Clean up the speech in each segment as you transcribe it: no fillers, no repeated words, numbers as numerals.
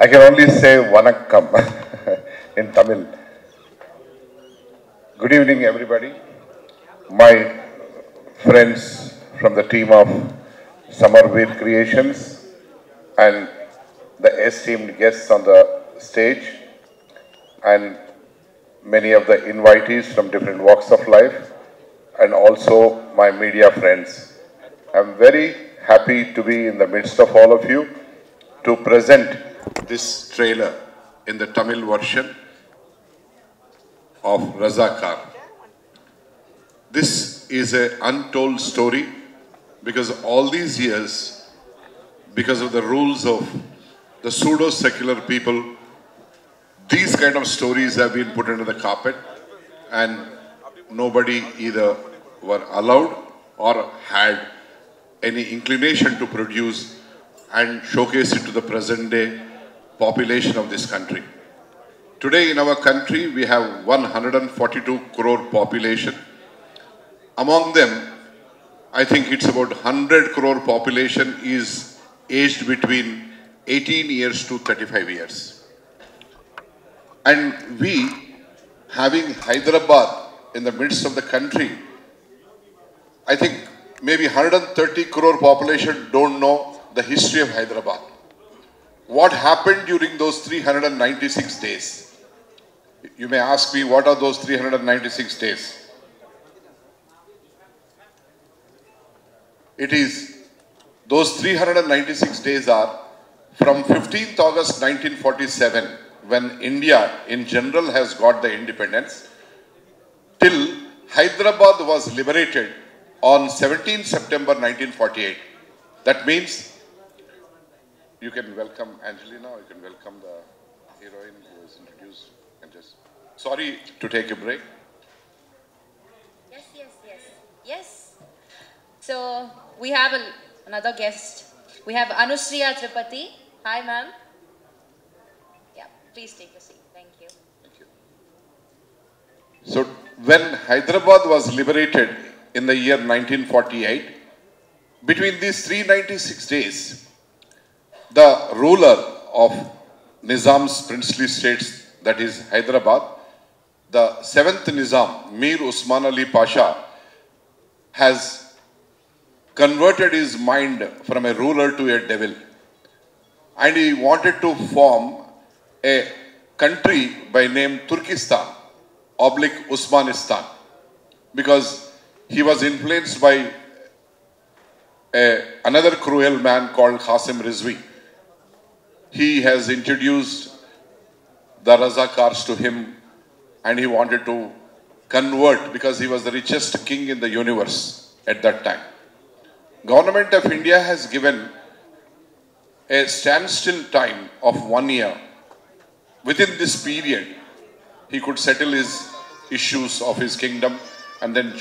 I can only say vanakkam in Tamil. Good evening, everybody. My friends from the team of Samarveer Creations and the esteemed guests on the stage and many of the invitees from different walks of life and also my media friends. I'm very happy to be in the midst of all of you to present this trailer in the Tamil version of Razakar. This is an untold story because all these years, because of the rules of the pseudo-secular people, these kind of stories have been put under the carpet and nobody either were allowed or had any inclination to produce and showcase it to the present day population of this country. Today in our country, we have 142 crore population. Among them, I think it's about 100 crore population is aged between 18 years to 35 years. And we, having Hyderabad in the midst of the country, I think maybe 130 crore population don't know the history of Hyderabad. What happened during those 396 days? You may ask me, what are those 396 days? It is, those 396 days are from 15th August 1947, when India in general has got the independence, till Hyderabad was liberated on 17 September 1948. That means, you can welcome Angelina, or you can welcome the heroine who was introduced. And just, sorry to take a break. Yes. So, we have another guest. We have Anusriya Tripathi. Hi, ma'am. Yeah, please take a seat. Thank you. Thank you. So, when Hyderabad was liberated in the year 1948, between these 396 days, the ruler of Nizam's princely states, that is Hyderabad, the 7th Nizam, Mir Usman Ali Pasha, has converted his mind from a ruler to a devil. And he wanted to form a country by name Turkestan, oblique Usmanistan, because he was influenced by another cruel man called Qasim Rizvi. He has introduced the Razakars to him and he wanted to convert because he was the richest king in the universe at that time. Government of India has given a standstill time of 1 year. Within this period, he could settle his issues of his kingdom and then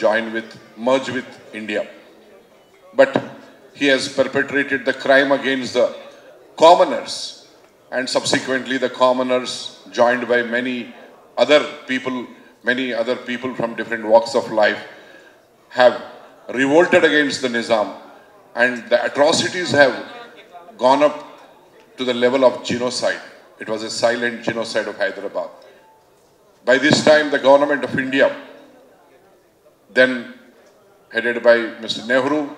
merge with India. But he has perpetrated the crime against the commoners, and subsequently the commoners, joined by many other people from different walks of life, have revolted against the Nizam, and the atrocities have gone up to the level of genocide. It was a silent genocide of Hyderabad. By this time, the government of India, then headed by Mr. Nehru,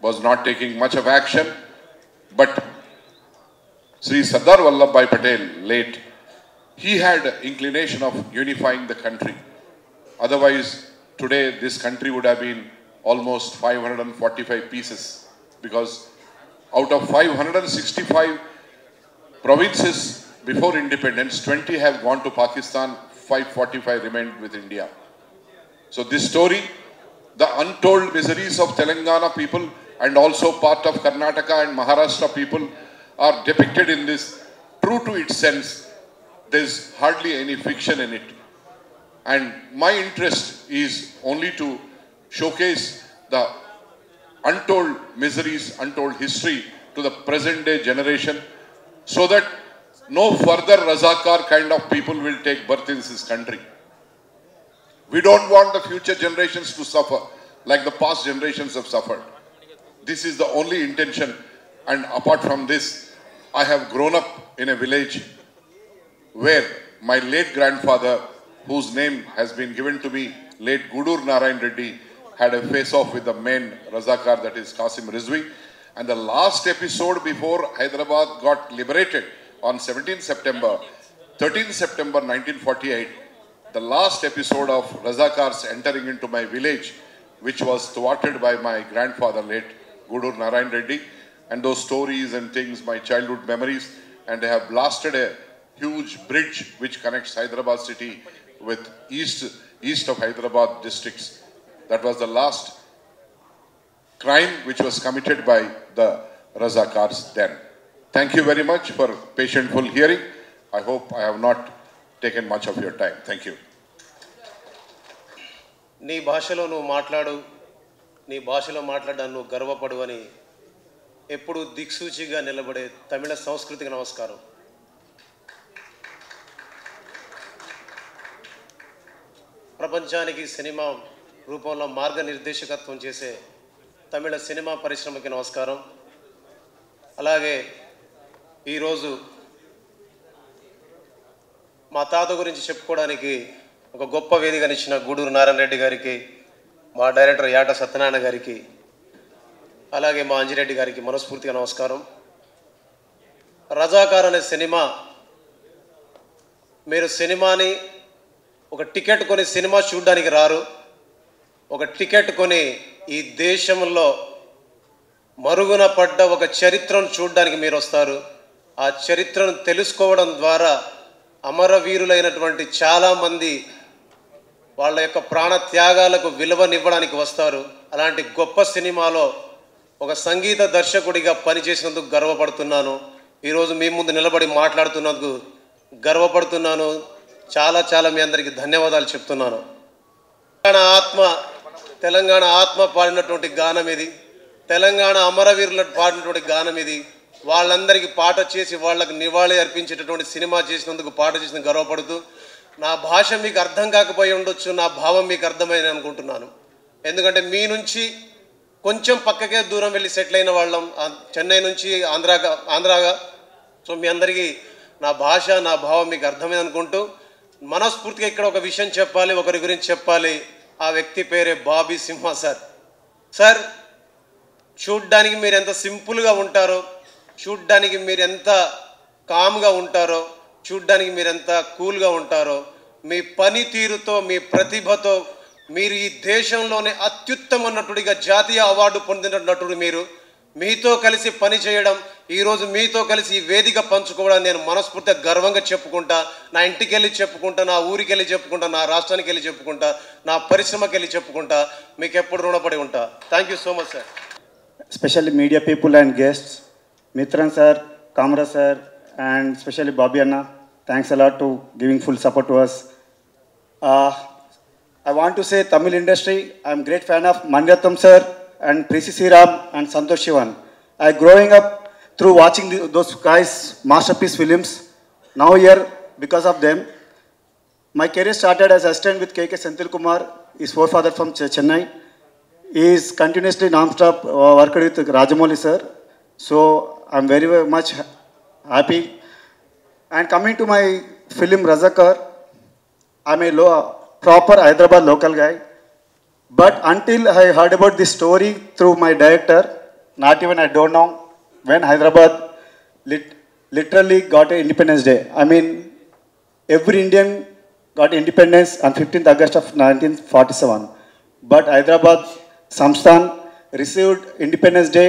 was not taking much of action, but Sri Sardar Vallabhbhai Patel, late, he had inclination of unifying the country. Otherwise, today this country would have been almost 545 pieces, because out of 565 provinces before independence, 20 have gone to Pakistan, 545 remained with India. So this story, the untold miseries of Telangana people and also part of Karnataka and Maharashtra people are depicted in this. True to its sense, there is hardly any fiction in it. And my interest is only to showcase the untold miseries, untold history to the present day generation, so that no further Razakar kind of people will take birth in this country. We don't want the future generations to suffer like the past generations have suffered. This is the only intention, and apart from this, I have grown up in a village where my late grandfather, whose name has been given to me, late Gudur Narayan Reddy, had a face-off with the main Razakar, that is Qasim Rizvi. And the last episode before Hyderabad got liberated on 17th September, 13th September 1948, the last episode of Razakars entering into my village, which was thwarted by my grandfather, late Gudur Narayan Reddy, and those stories and things, my childhood memories, and they have blasted a huge bridge which connects Hyderabad city with east of Hyderabad districts. That was the last crime which was committed by the Razakars then. Thank you very much for patientful hearing. I hope I have not taken much of your time. Thank you. నీ భాషలో నువ్వు మాట్లాడు, నీ భాషలో మాట్లాడడానికి నువ్వు గర్వపడు అని ఎప్పుడు దిక్సూచిగా నిలబడే తమిళ సంస్కృతికి నమస్కారం. ప్రపంచానికి సినిమా రూపంలో మార్గనిర్దేశకత్వం చేసే తమిళ సినిమా పరిశ్రమకి నమస్కారం. అలాగే ఈరోజు మా తాత గురించి చెప్పుకోవడానికి ఒక గొప్ప వేదికనిచ్చిన గూడూరు నారాయణ రెడ్డి గారికి, మా డైరెక్టర్ యాట సత్యనారాయణ గారికి, అలాగే మా అంజిరెడ్డి గారికి మనస్ఫూర్తిగా నమస్కారం. రజాకార్ అనే సినిమా, మీరు సినిమాని ఒక టికెట్ కొని సినిమా చూడడానికి రారు, ఒక టికెట్ కొని ఈ దేశంలో మరుగున పడ్డ ఒక చరిత్రను చూడడానికి మీరు వస్తారు. ఆ చరిత్రను తెలుసుకోవడం ద్వారా అమరవీరులైనటువంటి చాలామంది వాళ్ళ యొక్క ప్రాణ త్యాగాలకు విలువనివ్వడానికి వస్తారు. అలాంటి గొప్ప సినిమాలో ఒక సంగీత దర్శకుడిగా పనిచేసినందుకు గర్వపడుతున్నాను. ఈరోజు మీ ముందు నిలబడి మాట్లాడుతున్నందుకు గర్వపడుతున్నాను. చాలా మీ అందరికీ ధన్యవాదాలు చెప్తున్నాను. తెలంగాణ ఆత్మ పాడినటువంటి గానం ఇది. తెలంగాణ అమరవీరులకు పాడినటువంటి గానం ఇది. వాళ్ళందరికీ పాట చేసి వాళ్ళకు నివాళి అర్పించేటటువంటి సినిమా చేసినందుకు, పాట చేసినందుకు గర్వపడుతూ, నా భాష మీకు అర్థం కాకపోయి ఉండొచ్చు, నా భావం మీకు అర్థమైంది అనుకుంటున్నాను. ఎందుకంటే మీ నుంచి కొంచెం పక్కకే దూరం వెళ్ళి సెటిల్ అయిన వాళ్ళం, చెన్నై నుంచి ఆంధ్రాగా. సో మీ అందరికీ నా భాష, నా భావం మీకు అర్థమైంది అనుకుంటూ, మనస్ఫూర్తిగా ఇక్కడ ఒక విషయం చెప్పాలి, ఒకరి గురించి చెప్పాలి. ఆ వ్యక్తి పేరే బాబీ సింహ సార్. సార్, చూడ్డానికి మీరు ఎంత సింపుల్గా ఉంటారో, చూడ్డానికి మీరు ఎంత కామ్గా ఉంటారో, చూడ్డానికి మీరు ఎంత కూల్గా ఉంటారో, మీ పనితీరుతో, మీ ప్రతిభతో మీరు ఈ దేశంలోనే అత్యుత్తమ నటుడిగా జాతీయ అవార్డు పొందిన నటుడు మీరు. మీతో కలిసి పని చేయడం, ఈరోజు మీతో కలిసి ఈ వేదిక పంచుకోవడం నేను మనస్ఫూర్తిగా గర్వంగా చెప్పుకుంటా. నా ఇంటికి వెళ్ళి చెప్పుకుంటా, నా ఊరికి వెళ్ళి చెప్పుకుంటా, నా రాష్ట్రానికి వెళ్ళి చెప్పుకుంటా, నా పరిశ్రమకి వెళ్ళి చెప్పుకుంటా. మీకు ఎప్పుడు రుణపడి ఉంటా. Thank you so much sir. Especially media people and guests, Mitran sir, Kamra sir, and especially Bobby Anna, thanks a lot to giving full support to us. I want to say Tamil industry, I'm great fan of Maniratnam sir and Prisi Sriram and Santosh Sivan. I growing up through watching those guys' masterpiece films. Now here, because of them, my career started as assistant with KK Senthil Kumar, his forefather from Chennai. He is continuously non-stop worked with Rajamouli sir. So I'm very much happy. And coming to my film Razakar, I'm a proper Hyderabad local guy. But until I heard about this story through my director, not even I don't know when Hyderabad literally got an Independence Day. I mean, every Indian got independence on 15th August of 1947. But Hyderabad Samsthan received Independence Day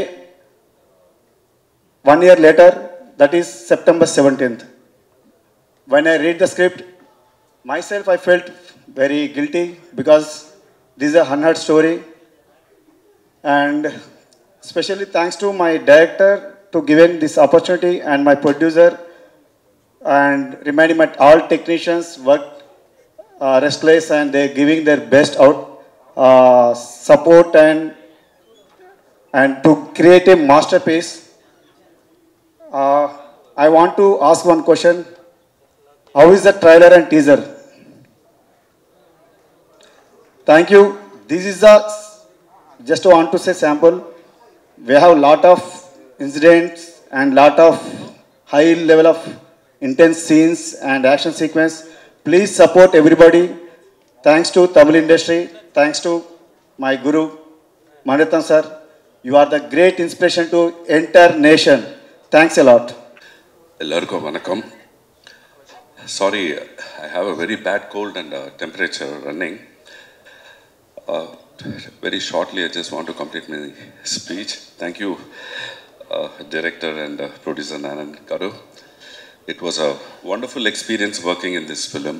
1 year later, that is September 17th. When I read the script, myself I felt very guilty because this is a unheard story. And especially thanks to my director to giving this opportunity, and my producer, and reminding my all technicians worked restless and they're giving their best out support and to create a masterpiece. I want to ask one question. How is the trailer and teaser? Thank you. This is just want to say sample. We have lot of incidents and lot of high level of intense scenes and action sequence. Please support everybody. Thanks to Tamil industry. Thanks to my guru, Manirattam sir. You are the great inspiration to entire nation. Thanks a lot. எல்லாருக்கும் வணக்கம். Sorry, I have a very bad cold and temperature running. Very shortly, I just want to complete my speech. Thank you, director and producer Nanan Garu. It was a wonderful experience working in this film.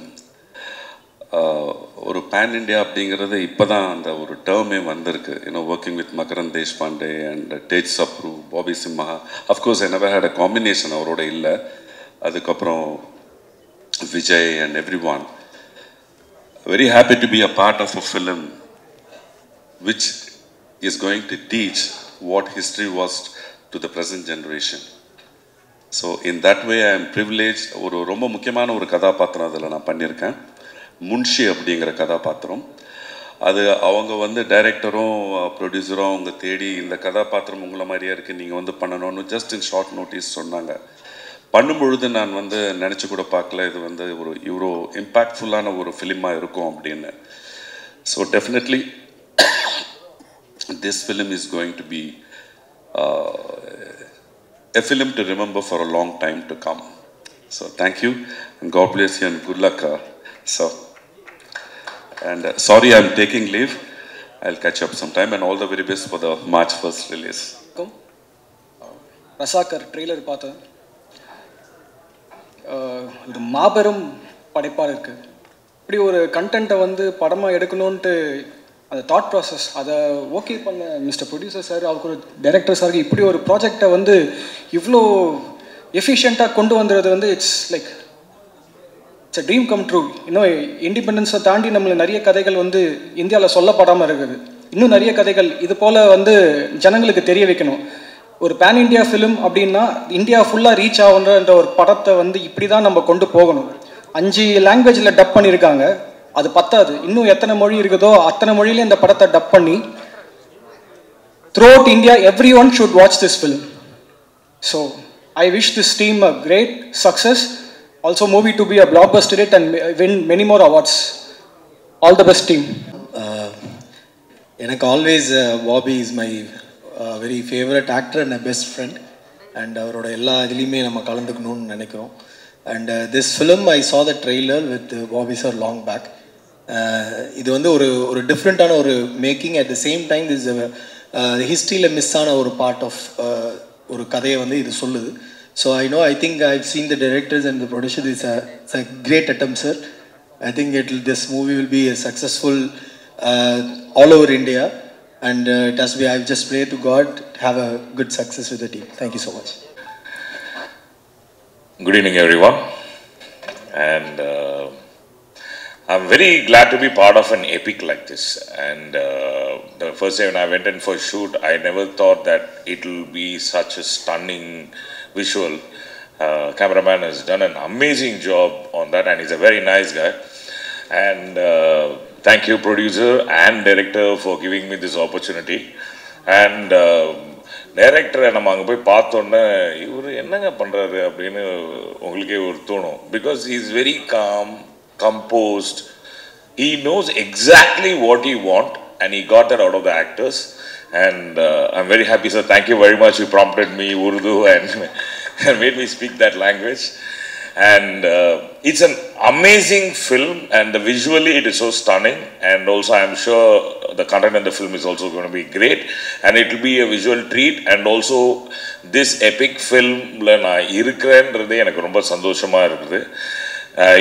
ஒரு pan India அப்படிங்கிறது இப்போ தான் அந்த ஒரு டேர்மே வந்திருக்கு. Working with Makarand Deshpande and Tej Sapru, Bobby Simha. Of course I never had a combination அவரோட இல்லை. அதுக்கப்புறம் Vijay and everyone. Very happy to be a part of a film which is going to teach what history was to the present generation. So in that way I am privileged. ஒரு ரொம்ப முக்கியமான ஒரு கதாபாத்திரம் அதில் நான் பண்ணியிருக்கேன். முன்ஷி அப்படிங்கிற கதாபாத்திரம். அது அவங்க டைரக்டரும் ப்ரொடியூசரும் அவங்க தேடி இந்த கதாபாத்திரம் உங்களை மாதிரியா இருக்குது, நீங்கள் பண்ணணும்னு ஜஸ்ட் இன் ஷார்ட் நோட்டீஸ் சொன்னாங்க. பண்ணும்பொழுது நான் நினச்சி கூட பார்க்கல இது ஒரு இவ்வளோ இம்பேக்ட்ஃபுல்லான ஒரு ஃபிலிமாக இருக்கும் அப்படின்னு. So definitely this film is going to be a film to remember for a long time to come. So thank you and God bless you and good luck, sir. And sorry I'm taking leave. I'll catch up sometime and all the very best for the March 1st release. Razakar trailer பார்த்தேன். இது மாபெரும் படைப்பாக இருக்குது. இப்படி ஒரு கண்டென்ட்டை படமாக எடுக்கணுன்ட்டு அந்த தாட் ப்ராசஸ் அதை ஓகே பண்ண மிஸ்டர் ப்ரொடியூசர் சார், அவருக்கு ஒரு டைரக்டர் சாருக்கு இப்படி ஒரு ப்ராஜெக்டை இவ்வளோ எஃபிஷியண்ட்டாக கொண்டு வந்துடுறது it's like it's a dream come true. இன்னும் இண்டிபெண்டன்ஸை தாண்டி நம்மளை நிறைய கதைகள் இந்தியாவில் சொல்லப்படாமல் இருக்குது. இன்னும் நிறைய கதைகள் இது போல் ஜனங்களுக்கு தெரிய வைக்கணும். ஒரு பேன் இண்டியா ஃபிலிம் அப்படின்னா இந்தியா ஃபுல்லாக ரீச் ஆகுன்ற ஒரு படத்தை இப்படி தான் நம்ம கொண்டு போகணும். 5 லாங்குவேஜில் டப் பண்ணியிருக்காங்க. அது பத்தாது, இன்னும் எத்தனை மொழி இருக்குதோ அத்தனை மொழியிலே இந்த படத்தை டப் பண்ணி throughout India everyone should watch this film. So I wish this team a great success, also movie to be a blockbuster hit and win many more awards. All the best team. எனக்கு always Bobby is my very favorite actor and a best friend, and அவரோட எல்லா இதுலேயுமே நம்ம கலந்துக்கணும்னு நினைக்கிறோம். And this film I saw the trailer with Bobby sir long back. இது ஒரு டிஃப்ரெண்ட்டான ஒரு making. At the same time this ஹிஸ்ட்ரியில் மிஸ் ஆன ஒரு பார்ட் ஆஃப் ஒரு கதையை இது சொல்லுது. So I think I seen the directors and the producer. It's a great attempt sir. I think this movie will be successful all over India and it has to be. I just pray to God to have a good success with the team. Thank you so much. Good evening everyone, and I'm very glad to be part of an epic like this. And the first day when I went in for a shoot, I never thought that it will be such a stunning visual. Cameraman has done an amazing job on that, and he's a very nice guy. And thank you producer and director for giving me this opportunity. And டைரக்டரை நம்ம அங்கே போய் பார்த்தோன்னே இவர் என்னங்க பண்ணுறாரு அப்படின்னு உங்களுக்கே ஒரு தோணும். Because he is very com, composed. He knows exactly what he want, and he got that out of the actors. And I'm very happy, sir. Thank you very much. You prompted me Urdu and made me speak that language. And it's an amazing film, and visually it is so stunning. And also I'm sure the content in the film is also going to be great, and it will be a visual treat. And also this epic film la na irukkrendradhe enakku romba sandoshama irukudhu.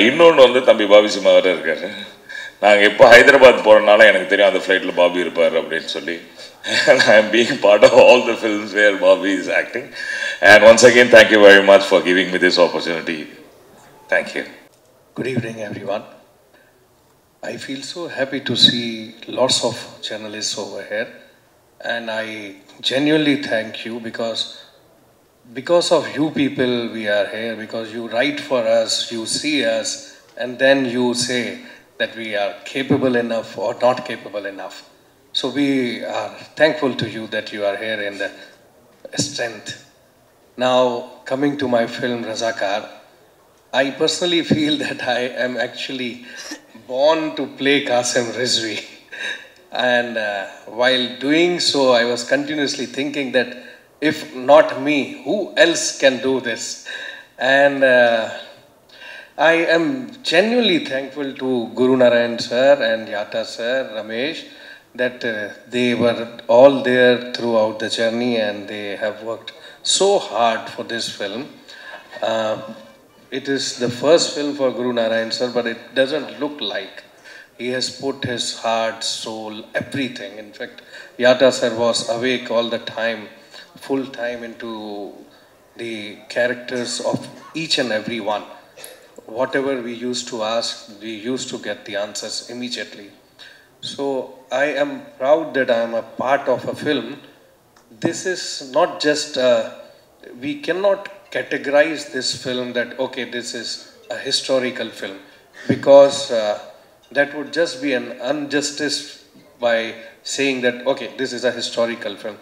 இன்னொன்று தம்பி Bobby Simha வேறு இருக்காரு. நாங்கள் எப்போ ஹைதராபாத் போகிறனால எனக்கு தெரியும் அந்த ஃப்ளைட்டில் பாபி இருப்பார் அப்படின்னு சொல்லி. And I am being part of all the films where Bobby is acting. And once again, thank you very much for giving me this opportunity. Thank you. Good evening, everyone. I feel so happy to see lots of journalists over here. And I genuinely thank you because of you people we are here, because you write for us, you see us, and then you say that we are capable enough or not capable enough. So we are thankful to you that you are here in the strength. Now, coming to my film Razakar, I personally feel that I am actually born to play Qasim Rizvi. And while doing so, I was continuously thinking that if not me, who else can do this? And I am genuinely thankful to Guru Narayan sir and Yata sir, Ramesh, that they were all there throughout the journey and they have worked so hard for this film. It is the first film for Guru Narayan sir, but it doesn't look like. He has put his heart, soul, everything. In fact, Yata sir was awake all the time, full time into the characters of each and every one. Whatever we used to ask, we used to get the answers immediately. So I am proud that I am a part of a film. This is not just, we cannot categorize this film that, okay, this is a historical film, because that would just be an injustice by saying that, okay, this is a historical film.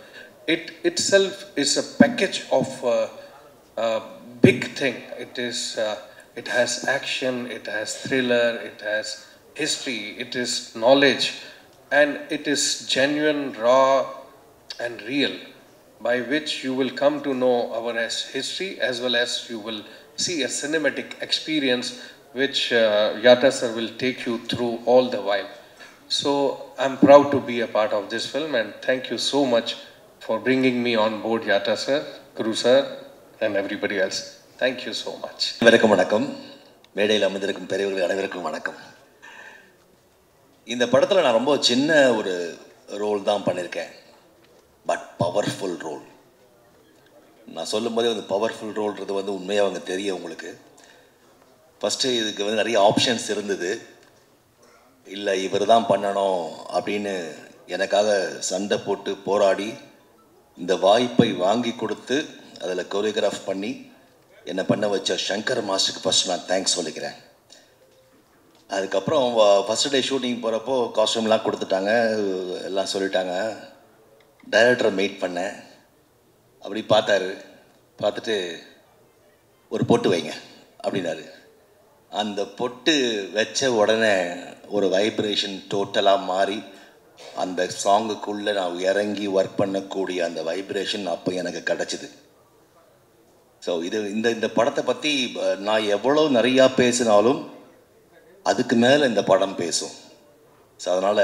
It itself is a package of a big thing. It has action, it has thriller, it has history, it is knowledge, and it is genuine, raw, and real, by which you will come to know our history as well as you will see a cinematic experience which Yata sir will take you through all the while. So I'm proud to be a part of this film, and thank you so much for bringing me on board, Yata sir, Guru sir, and everybody else. Thank you so much. வணக்கம் மேடையில் அமர்ந்திருக்கும் பெரியவர்கள் அனைவருக்கும் வணக்கம். இந்த படத்தில் நான் ரொம்ப சின்ன ஒரு ரோல் தான் பண்ணியிருக்கேன், பட் பவர்ஃபுல் ரோல். நான் சொல்லும்போதே வந்து பவர்ஃபுல் ரோல்ன்றது வந்து உண்மையாக அவங்க தெரியும் உங்களுக்கு. ஃபஸ்ட்டு இதுக்கு வந்து நிறைய ஆப்ஷன்ஸ் இருந்தது. இல்லை இவர் தான் பண்ணணும் அப்படின்னு எனக்காக சண்டை போட்டு போராடி இந்த வாய்ப்பை வாங்கி கொடுத்து அதில் கோரியோகிராஃப் பண்ணி என்னை பண்ண வச்ச சங்கர் மாஸ்டருக்கு ஃபஸ்ட்டு நான் தேங்க்ஸ் சொல்லிக்கிறேன். அதுக்கப்புறம் ஃபஸ்ட்டு டே ஷூட்டிங் போகிறப்போ காஸ்டியூம்லாம் கொடுத்துட்டாங்க, எல்லாம் சொல்லிட்டாங்க. டைரக்டரை மீட் பண்ணேன். அப்படி பார்த்துட்டு ஒரு பொட்டு வைங்க அப்படின்னாரு. அந்த பொட்டு வச்ச உடனே ஒரு வைப்ரேஷன் டோட்டலாக மாறி அந்த சாங்குக்குள்ளே நான் இறங்கி ஒர்க் பண்ணக்கூடிய அந்த வைப்ரேஷன் அப்போ எனக்கு கிடச்சிது. ஸோ இந்த படத்தை பற்றி நான் எவ்வளோ நிறையா பேசினாலும் அதுக்கு மேலே இந்த படம் பேசும். ஸோ அதனால்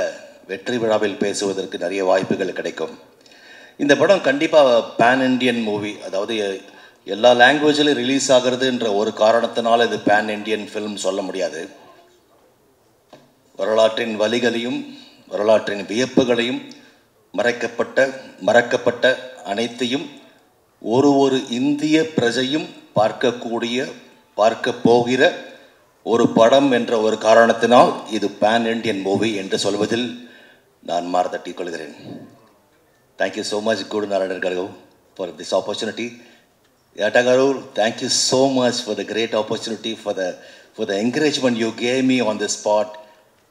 வெற்றி விழாவில் பேசுவதற்கு நிறைய வாய்ப்புகள் கிடைக்கும். இந்த படம் கண்டிப்பாக பேன் இண்டியன் மூவி, அதாவது எல்லா லாங்குவேஜிலும் ரிலீஸ் ஆகிறதுன்ற ஒரு காரணத்தினால இது பேன் இண்டியன் ஃபிலிம் சொல்ல முடியாது. வரலாற்றின் வலிகளையும் வரலாற்றின் வியப்புகளையும் மறக்கப்பட்ட அனைத்தையும் ஒரு இந்திய பிரஜையும் பார்க்க போகிற ஒரு படம் என்ற ஒரு காரணத்தினால் இது பேன் இண்டியன் மூவி என்று சொல்வதில் நான் மாறுதட்டிக் கொள்கிறேன். Thank you so much Guru Narayanan garu for this opportunity. Yata garu, thank you so much for the great opportunity, for the encouragement you gave me on the spot,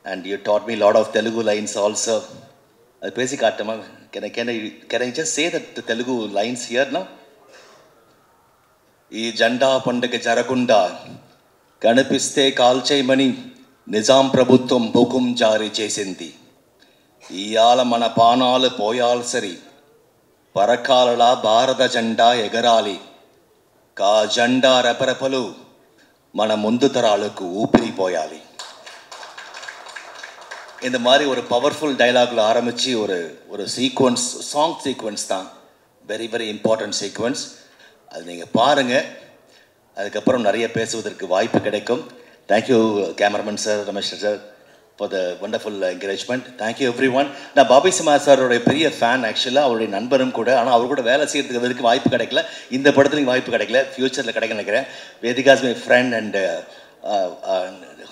and you taught me a lot of Telugu lines also. Basic Atama, can I just say that the Telugu lines here now? ఈ జెండా పండుగ జరగకుండా కనిపిస్తే కాల్చేయమని నిజాం ప్రభుత్వం హుకుం జారీ చేసింది. ఇయాల మన పానాలు పోయాల్సరి పరకాలలా భారత జెండా ఎగరాలి. కా జెండా రెపరెపలు మన ముందు తరాలకు ఊపిరిపోయాలి. இந்த மாதிரி ஒரு பவர்ஃபுல் டைலாகில் ஆரம்பித்து ஒரு சீக்வன்ஸ், சாங் சீக்வன்ஸ் தான், வெரி வெரி இம்பார்ட்டன்ட் சீக்வன்ஸ். அது நீங்கள் பாருங்கள், அதுக்கப்புறம் நிறைய பேசுவதற்கு வாய்ப்பு கிடைக்கும். Thank you cameraman sir, Ramesh sir, for the wonderful encouragement. Thank you every one. நான் பாபி சிம்ஹா சாரோடைய பெரிய ஃபேன், ஆக்சுவலாக அவருடைய நண்பரும் கூட. ஆனால் அவர் கூட வேலை செய்கிறதுக்கு வரைக்கும் வாய்ப்பு கிடைக்கல. இந்த படத்துலையும் வாய்ப்பு கிடைக்கல, ஃப்யூச்சரில் கிடைக்க நினைக்கிறேன். Vedika's my friend and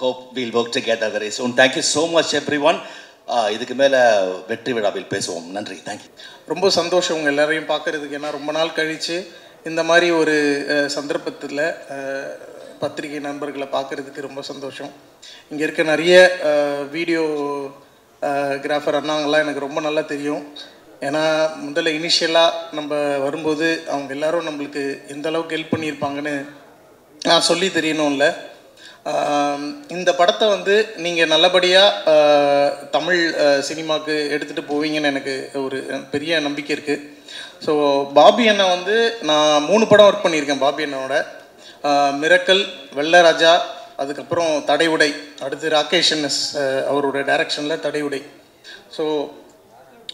hope we'll work together very soon. Thank you so much everyone. இதுக்கு மேலே வெற்றி விழாவில் பேசுவோம். நன்றி, தேங்க்யூ. ரொம்ப சந்தோஷம் உங்கள் எல்லாரையும் பார்க்குறதுக்கு. ஏன்னா ரொம்ப நாள் கழித்து இந்த மாதிரி ஒரு சந்தர்ப்பத்தில் பத்திரிகை நண்பர்களை பார்க்குறதுக்கு ரொம்ப சந்தோஷம். இங்கே இருக்க நிறைய வீடியோ கிராஃபர் அண்ணாங்கள்லாம் எனக்கு ரொம்ப நல்லா தெரியும். ஏன்னா முதல்ல இனிஷியலாக நம்ம வரும்போது அவங்க எல்லாரும் நம்மளுக்கு எந்த அளவுக்கு ஹெல்ப் பண்ணியிருப்பாங்கன்னு நான் சொல்லி தெரியணும்ல. இந்த படத்தை வந்து நீங்கள் நல்லபடியாக தமிழ் சினிமாவுக்கு எடுத்துகிட்டு போவீங்கன்னு எனக்கு ஒரு பெரிய நம்பிக்கை இருக்குது. ஸோ பாபி அண்ணா வந்து நான் 3 படம் ஒர்க் பண்ணியிருக்கேன் பாபி அண்ணாவோட. மிரக்கல், வெள்ளராஜா, அதுக்கப்புறம் தடையுடை, அடுத்து ராகேஷ் என்எஸ் அவரோட டைரக்ஷனில் தடையுடை. ஸோ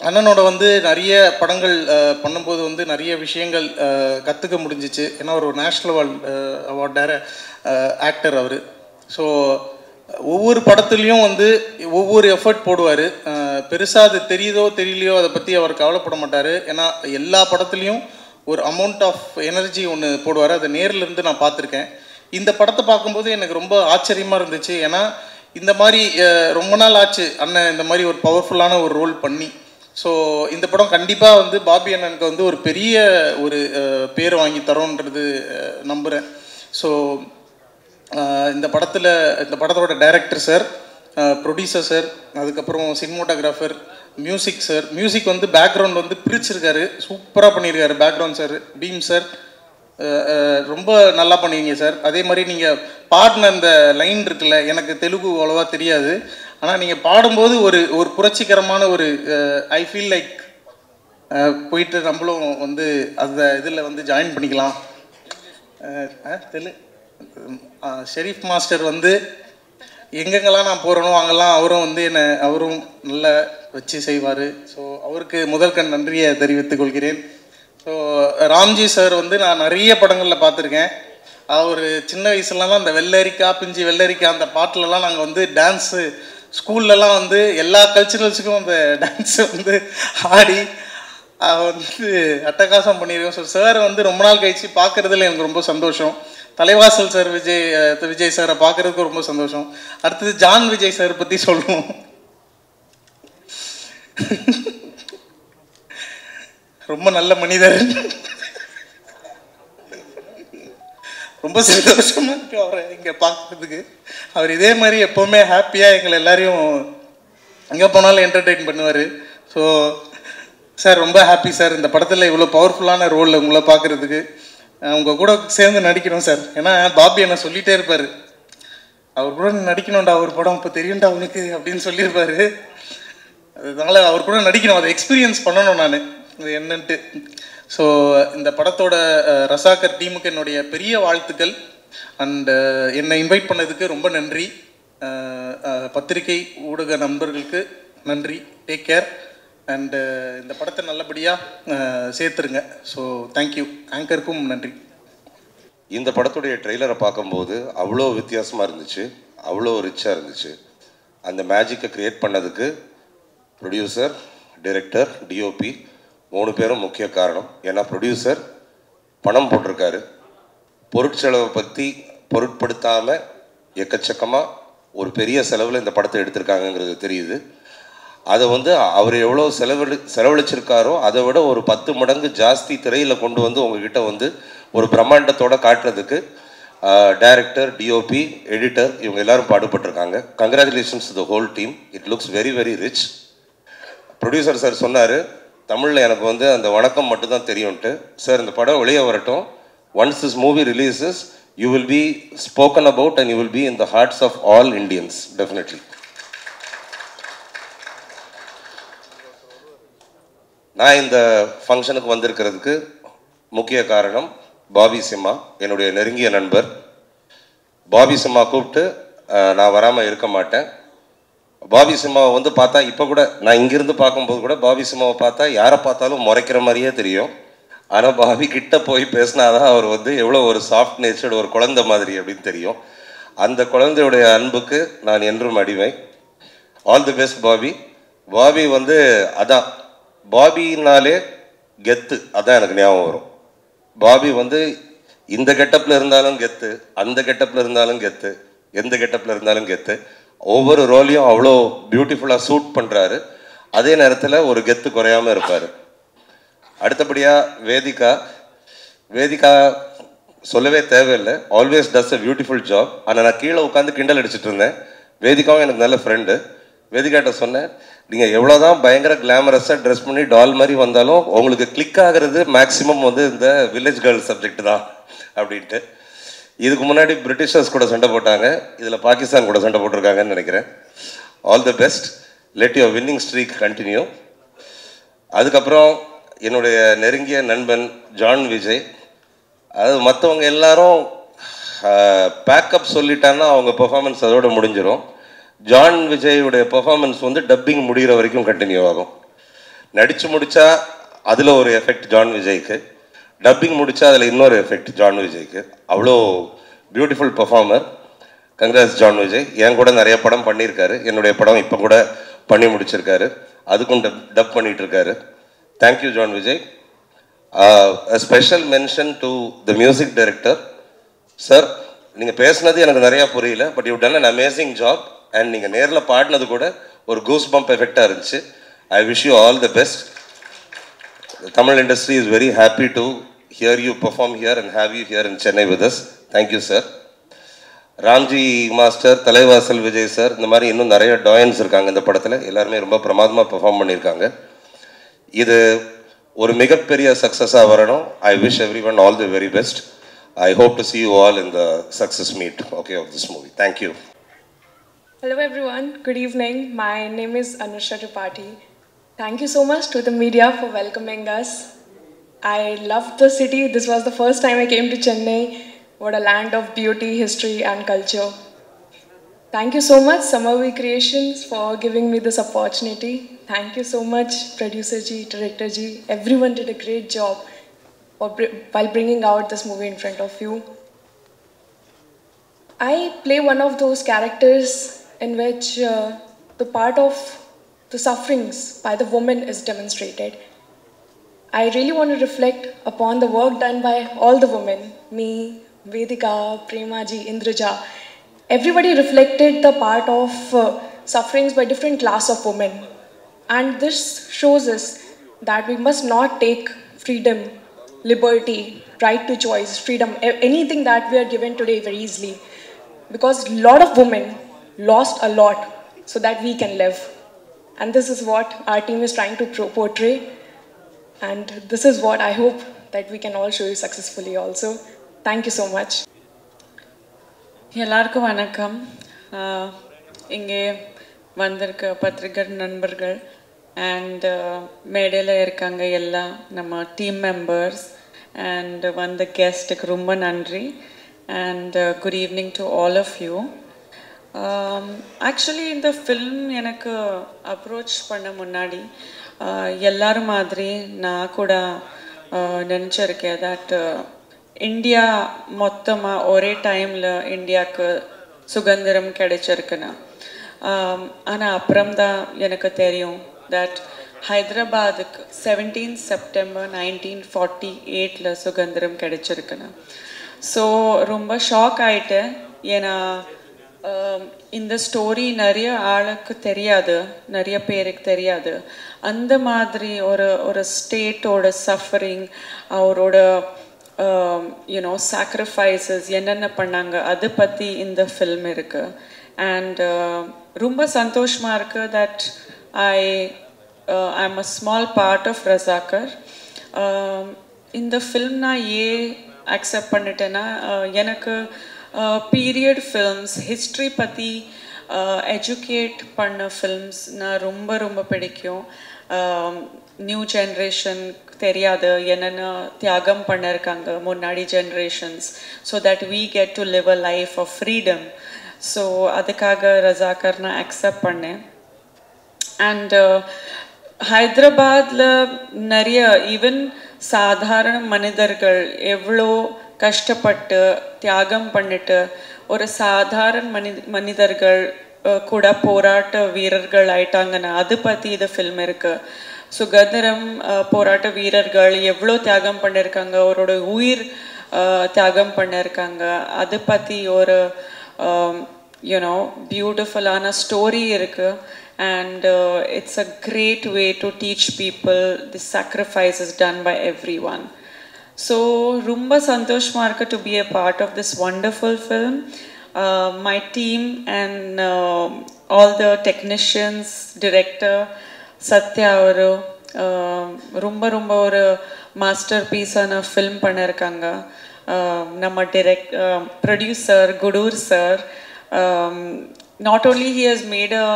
அண்ணனோட வந்து நிறைய படங்கள் பண்ணும்போது வந்து நிறைய விஷயங்கள் கற்றுக்க முடிஞ்சிச்சு. ஏன்னா ஒரு நேஷ்னல் அவார்ட் ஆக்டர் அவர். ஸோ ஒவ்வொரு படத்துலேயும் வந்து ஒவ்வொரு எஃபர்ட் போடுவார். பெருசாக அது தெரியுதோ தெரியலையோ அதை பற்றி அவர் கவலைப்பட மாட்டார். ஏன்னா எல்லா படத்துலேயும் ஒரு அமௌண்ட் ஆஃப் எனர்ஜி ஒன்று போடுவார். அதை நேரில் இருந்து நான் பார்த்துருக்கேன். இந்த படத்தை பார்க்கும்போது எனக்கு ரொம்ப ஆச்சரியமாக இருந்துச்சு. ஏன்னா இந்த மாதிரி ரொம்ப நாள் ஆச்சு அண்ணன் இந்த மாதிரி ஒரு பவர்ஃபுல்லான ஒரு ரோல் பண்ணி. ஸோ இந்த படம் கண்டிப்பாக வந்து பாபி அண்ணனுக்கு வந்து ஒரு பெரிய ஒரு பேர் வாங்கி தரோன்றது நம்புகிறேன். ஸோ இந்த படத்தோட டைரக்டர் சார், ப்ரொடியூசர் சார், அதுக்கப்புறம் சினிமோட்டோகிராஃபர், மியூசிக் சார். மியூசிக் வந்து பேக்ரவுண்ட் வந்து பிரிச்சிருக்காரு, சூப்பராக பண்ணியிருக்காரு பேக்ரவுண்ட் சார். பீம் சார் ரொம்ப நல்லா பண்ணுவீங்க சார். அதே மாதிரி நீங்கள் பாடின அந்த லைன் இருக்குல்ல, எனக்கு தெலுங்கு அவ்வளோவா தெரியாது, ஆனால் நீங்கள் பாடும்போது ஒரு புரட்சிகரமான ஒரு ஐ ஃபீல் லைக் போயிட்டு நம்மளும் வந்து அந்த இதில் வந்து ஜாயின் பண்ணிக்கலாம். ஷெரீஃப் மாஸ்டர் வந்து எங்கெங்கெல்லாம் நான் போகிறேனோ அங்கெல்லாம் அவரும் நல்லா வச்சு செய்வார். ஸோ அவருக்கு முதல் நன்றியை தெரிவித்துக் கொள்கிறேன். ஸோ ராம்ஜி சார் வந்து நான் நிறைய படங்களில் பார்த்துருக்கேன். அவர் சின்ன வயசுலலாம் அந்த வெள்ளரிக்கா பிஞ்சி வெள்ளரிக்கா அந்த பாட்டிலலாம் நாங்கள் வந்து டான்ஸு ஸ்கூல்லலாம் வந்து எல்லா கல்ச்சுரல்ஸுக்கும் அந்த டான்ஸை வந்து ஆடி வந்து அட்டகாசம் பண்ணியிருக்கோம். ஸோ சார் வந்து ரொம்ப நாள் கழித்து பார்க்குறதுல எனக்கு ரொம்ப சந்தோஷம். தலைவாசல் சார் விஜய் சாரை பார்க்குறதுக்கு ரொம்ப சந்தோஷம். அடுத்தது ஜான் விஜய் சார் பற்றி சொல்லணும். ரொம்ப நல்ல மனிதர், ரொம்ப சந்தோஷமாக இருக்கு அவரை இங்கே பார்க்குறதுக்கு. அவர் இதே மாதிரி எப்போவுமே ஹாப்பியாக எங்களை எல்லாரையும் எங்கே போனாலும் என்டர்டெயின் பண்ணுவார். ஸோ சார் ரொம்ப ஹாப்பி சார் இந்த படத்தில் இவ்வளோ பவர்ஃபுல்லான ரோலில் உங்களை பார்க்குறதுக்கு. உங்கள் கூட சேர்ந்து நடிக்கணும் சார். ஏன்னா பாபி என்ன சொல்லிகிட்டே இருப்பார், அவர் கூட நடிக்கணும்டா ஒரு படம் இப்போ தெரியும்டா அவனுக்கு அப்படின்னு சொல்லியிருப்பார். அதனால் அவர் கூட நடிக்கணும், அதை எக்ஸ்பீரியன்ஸ் பண்ணணும் நான் இது என்னன்ட்டு. ஸோ இந்த படத்தோட ரசாக்கர் டீமுக்கு என்னுடைய பெரிய வாழ்த்துக்கள். அண்டு என்னை இன்வைட் பண்ணதுக்கு ரொம்ப நன்றி. பத்திரிகை ஊடக நண்பர்களுக்கு நன்றி. Take care. அண்டு இந்த படத்தை நல்லபடியாக சேர்த்துருங்க. So thank you. ஆங்கருக்கும் நன்றி. இந்த படத்துடைய ட்ரெய்லரை பார்க்கும்போது அவ்வளோ வித்தியாசமாக இருந்துச்சு, அவ்வளோ ரிச்சாக இருந்துச்சு. அந்த மேஜிக்கை க்ரியேட் பண்ணதுக்கு ப்ரொடியூசர், டைரக்டர், டிஓபி 3 பேரும் முக்கிய காரணம். ஏன்னா ப்ரொடியூசர் பணம் போட்டிருக்காரு, பொருட்செலவை பற்றி பொருட்படுத்தாமல் எக்கச்சக்கமாக ஒரு பெரிய செலவில் இந்த படத்தை எடுத்திருக்காங்கங்கிறது தெரியுது. அதை வந்து அவர் எவ்வளோ செலவழிச்சிருக்காரோ அதை விட ஒரு 10 மடங்கு ஜாஸ்தி திரையில் கொண்டு வந்து உங்ககிட்ட வந்து ஒரு பிரம்மாண்டத்தோடு காட்டுறதுக்கு டைரக்டர், டிஓபி, எடிட்டர் இவங்க எல்லாரும் பாடுபட்டிருக்காங்க. Congratulations to the whole team. It looks very very rich. Producer sir சொன்னார், தமிழில் எனக்கு வந்து அந்த வணக்கம் மட்டும்தான் தெரியும்ட்டு. சார் இந்த படம் வெளியே வரட்டும், once this movie releases you will be spoken about and you will be in the hearts of all Indians definitely. நான் இந்த ஃபங்க்ஷனுக்கு வந்திருக்கிறதுக்கு முக்கிய காரணம் பாபி சிம்மா, என்னுடைய நெருங்கிய நண்பர். பாபி சிம்மா கூப்பிட்டு நான் வராமல் இருக்க மாட்டேன். பாபி சிம்மாவை வந்து பார்த்தா இப்போ கூட நான் இங்கிருந்து பார்க்கும்போது கூட பாபி சிம்மாவை பார்த்தா யாரை பார்த்தாலும் முறைக்கிற மாதிரியே தெரியும். ஆனால் பாபி கிட்ட போய் பேசினாதான் அவர் வந்து எவ்வளோ ஒரு சாஃப்ட் நேச்சர்டு ஒரு குழந்தை மாதிரி அப்படின்னு தெரியும். அந்த குழந்தையுடைய அன்புக்கு நான் என்றும் அடிமை. All the best Bobby. Bobby வந்து அதான் பாபினாலே கெத்து, அதான் எனக்கு ஞாபகம் வரும். பாபி வந்து இந்த கெட்டப்பில் இருந்தாலும் கெத்து, அந்த கெட்டப்பில் இருந்தாலும் கெத்து, எந்த கெட்டப்பில் இருந்தாலும் கெத்து. ஒவ்வொரு ரோலையும் அவ்வளோ பியூட்டிஃபுல்லாக சூட் பண்ணுறாரு. அதே நேரத்தில் ஒரு கெத்து குறையாமல் இருப்பார். அடுத்தபடியாக வேதிகா சொல்லவே தேவையில்லை, always does a beautiful job. ஆனால் நான் கீழே உட்காந்து கிண்டல் அடிச்சுட்டு இருந்தேன். வேதிகாவும் எனக்கு நல்ல ஃப்ரெண்டு. வேதிகாட்ட சொன்னேன், நீங்கள் எவ்வளோ தான் பயங்கர கிளாமரஸாக ட்ரெஸ் பண்ணி டால் மாதிரி வந்தாலும் உங்களுக்கு கிளிக் ஆகிறது மேக்ஸிமம் வந்து இந்த வில்லேஜ் கேர்ள் சப்ஜெக்ட் தான் அப்படின்ட்டு. இதுக்கு முன்னாடி பிரிட்டிஷர்ஸ் கூட சண்டை போட்டாங்க, இதில் பாகிஸ்தான் கூட சண்டை போட்டிருக்காங்கன்னு நினைக்கிறேன். All the best, let your winning streak continue. அதுக்கப்புறம் என்னுடைய நெருங்கிய நண்பன் ஜான் விஜய். அது மற்றவங்க எல்லாரும் பேக்கப் சொல்லிட்டான்னா அவங்க பெர்ஃபார்மன்ஸ் அதோடு முடிஞ்சிடும். ஜான் விஜயுடைய பெர்ஃபார்மன்ஸ் வந்து டப்பிங் முடிகிற வரைக்கும் கண்டினியூ ஆகும். நடித்து முடித்தா அதில் ஒரு எஃபெக்ட் ஜான் விஜய்க்கு, டப்பிங் முடித்தா அதில் இன்னொரு எஃபெக்ட் ஜான் விஜய்க்கு. அவ்வளோ beautiful performer. Congrats John Vijay. என் கூட நிறைய படம் பண்ணியிருக்காரு, என்னுடைய படம் இப்போ கூட பண்ணி முடிச்சிருக்காரு, அதுக்கும் டப் பண்ணிகிட்ருக்காரு. Thank you John Vijay. A special mention to the music director. Sir, நீங்கள் பேசுனது எனக்கு நிறையா புரியல, but you done an amazing job. And நீங்கள் நேரில் பாடினது கூட ஒரு கூஸ் பம்ப் எஃபெக்டாக இருந்துச்சு. I wish you all the best. Tamil industry is very happy to hear you perform here and have you here in Chennai with us. Thank you sir. Ramji master, Thalaivasal Vijay sir, இந்த மாதிரி இன்னும் நிறைய டாயன்ஸ் இருக்காங்க இந்த படத்தில். எல்லாருமே ரொம்ப பிரமாதமாக பெர்ஃபார்ம் பண்ணியிருக்காங்க. இது ஒரு மிகப்பெரிய சக்ஸஸாக வரணும். I wish every one all the very best. I hope to see you all in the success meet, okay, of this movie. Thank you. Hello everyone, good evening. My name is Anusha Tripathi. Thank you so much to the media for welcoming us. I loved the city. This was the first time I came to Chennai. What a land of beauty, history and culture. Thank you so much Samavi Creations for giving me this opportunity. Thank you so much Producer Ji, Director Ji. Everyone did a great job while bringing out this movie in front of you. I play one of those characters in which the part of the sufferings by the woman is demonstrated. I really want to reflect upon the work done by all the women, me, Vedika, Prema Ji, Indraja. Everybody reflected the part of sufferings by different class of women. And this shows us that we must not take freedom, liberty, right to choice, freedom, anything that we are given today very easily. Because a lot of women lost a lot so that we can live. And this is what our team is trying to portray. And this is what I hope that we can all show you successfully also. Thank you so much. எல்லாருக்கும் வணக்கம். இங்கே வந்திருக்க பத்திரிகர் நண்பர்கள் and மேடையில் இருக்காங்க எல்லாம் நம்ம team members and வந்த கெஸ்ட்டுக்கு ரொம்ப நன்றி. And good evening to all of you. Actually இந்த ஃபில்ம் எனக்கு அப்ரோச் பண்ண முன்னாடி எல்லாரும் மாதிரி நான் கூட நினச்சிருக்கேன் தட் இந்தியா மொத்தமாக ஒரே டைமில் இந்தியாவுக்கு சுதந்திரம் கிடைச்சிருக்குன்னு. ஆனால் அப்புறம்தான் எனக்கு தெரியும் தட் ஹைதராபாத்துக்கு 17 செப்டம்பர் 1948 சுதந்திரம் கிடைச்சிருக்குன்னு. ஸோ ரொம்ப ஷாக் ஆகிட்டேன். ஏன்னா இந்த ஸ்டோரி நிறைய ஆளுக்கு தெரியாது, நிறைய பேருக்கு தெரியாது. அந்த மாதிரி ஒரு ஸ்டேட்டோட சஃபரிங், அவரோட யூனோ சாக்ரிஃபைசஸ் என்னென்ன பண்ணாங்க அதை பற்றி இந்த ஃபில்ம் இருக்குது. அண்ட் ரொம்ப சந்தோஷமாக இருக்குது that I'm a small part of Razakar. இந்த ஃபில்ம் நான் ஏன் அக்செப்ட் பண்ணிட்டேன்னா எனக்கு பீரியட் ஃபில்ம்ஸ், ஹிஸ்ட்ரி பற்றி எஜுகேட் பண்ண ஃபில்ம்ஸ் நான் ரொம்ப ரொம்ப பிடிக்கும். நியூ ஜென்ரேஷன் தெரியாது என்னென்ன தியாகம் பண்ணியிருக்காங்க முன்னாடி generations, so that we get to live a life of freedom. So அதுக்காக ரஜாக்கர் நான் அக்செப்ட் பண்ணேன். அண்ட் ஹைதராபாத்தில் நிறைய ஈவன் சாதாரண மனிதர்கள் எவ்வளோ கஷ்டப்பட்டு தியாகம் பண்ணிட்டு ஒரு சாதாரண மனிதர்கள் கூட போராட்ட வீரர்கள் ஆயிட்டாங்கன்னா அது பற்றி இது ஃபில்ம் இருக்குது. சுதந்திரம் போராட்ட வீரர்கள் எவ்வளோ தியாகம் பண்ணியிருக்காங்க, அவரோட உயிர் தியாகம் பண்ணியிருக்காங்க, அது பற்றி ஒரு யூனோ பியூட்டிஃபுல்லான ஸ்டோரி இருக்குது. And it's a great way to teach people the sacrifices done by everyone. So rumba santoshma irukku to be a part of this wonderful film. my team and all the technicians, director, Satya avaru, rumba ஒரு master பீஸான film பண்ணியிருக்காங்க. நம்ம producer Gudur sir, not only he has made a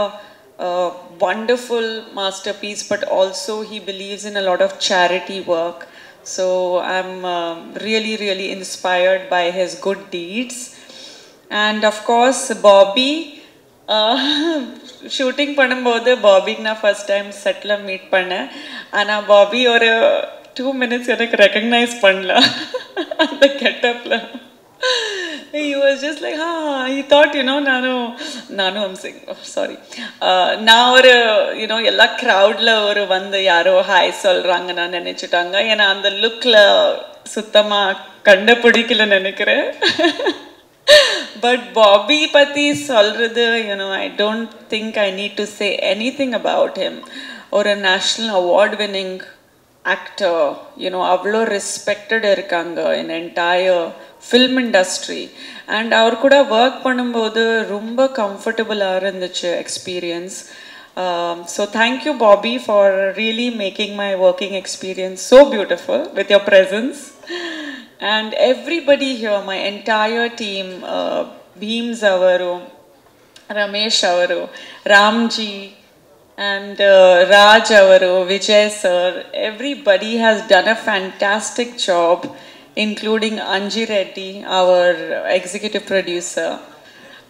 wonderful masterpiece, but also he believes in a lot of charity work. So I'm really, really inspired by his good deeds. And of course, Bobby, shooting பண்ணும்போது பாபிக்கு நான் first time settle meet பண்ணேன். ஆனால் Bobby ஒரு 2 minutes எனக்கு recognise பண்ணல அந்த கெட்டப்பில். He was just like, he thought, நானும் I'm saying, sorry. நான் ஒரு, எல்லா க்ரௌடில் ஒரு வந்து யாரோ ஹாய் சொல்கிறாங்க நான் நினச்சிட்டாங்க. ஏன்னா அந்த லுக்கில் சுத்தமாக கண்டுபிடிக்கல நினைக்கிறேன். பட் பாபி பற்றி சொல்கிறது, I don't think I need to say anything about him. ஒரு national award winning actor, avlo respected irukanga in entire film industry, and our kuda work பண்ணும்போது ரொம்ப comfortable இருந்துச்சு experience. So thank you Bobby for really making my working experience so beautiful with your presence, and everybody here, my entire team, Beams avaru, Ramesh avaru, Ramji, and Raj avaru, Vijay sir, everybody has done a fantastic job, including Anji Reddy, our executive producer.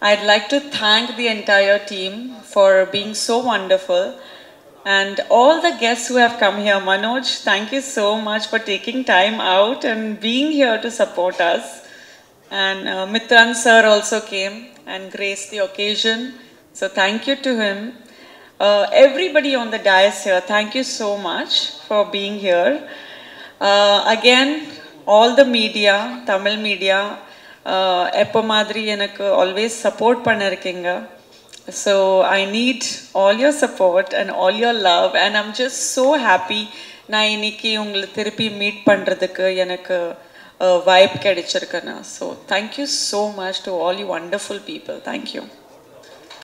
I'd like to thank the entire team for being so wonderful, and all the guests who have come here. Manoj, thank you so much for taking time out and being here to support us. And Mitran sir also came and graced the occasion, so thank you to him. Everybody on the dais here, thank you so much for being here. Again, all the media, Tamil media, eppo madri enakku always support pannirkinga. So I need all your support and all your love, and I'm just so happy na iniki ungala thirupi meet pandradhukku enakku vibe kedichirukana. So thank you so much to all you wonderful people. Thank you.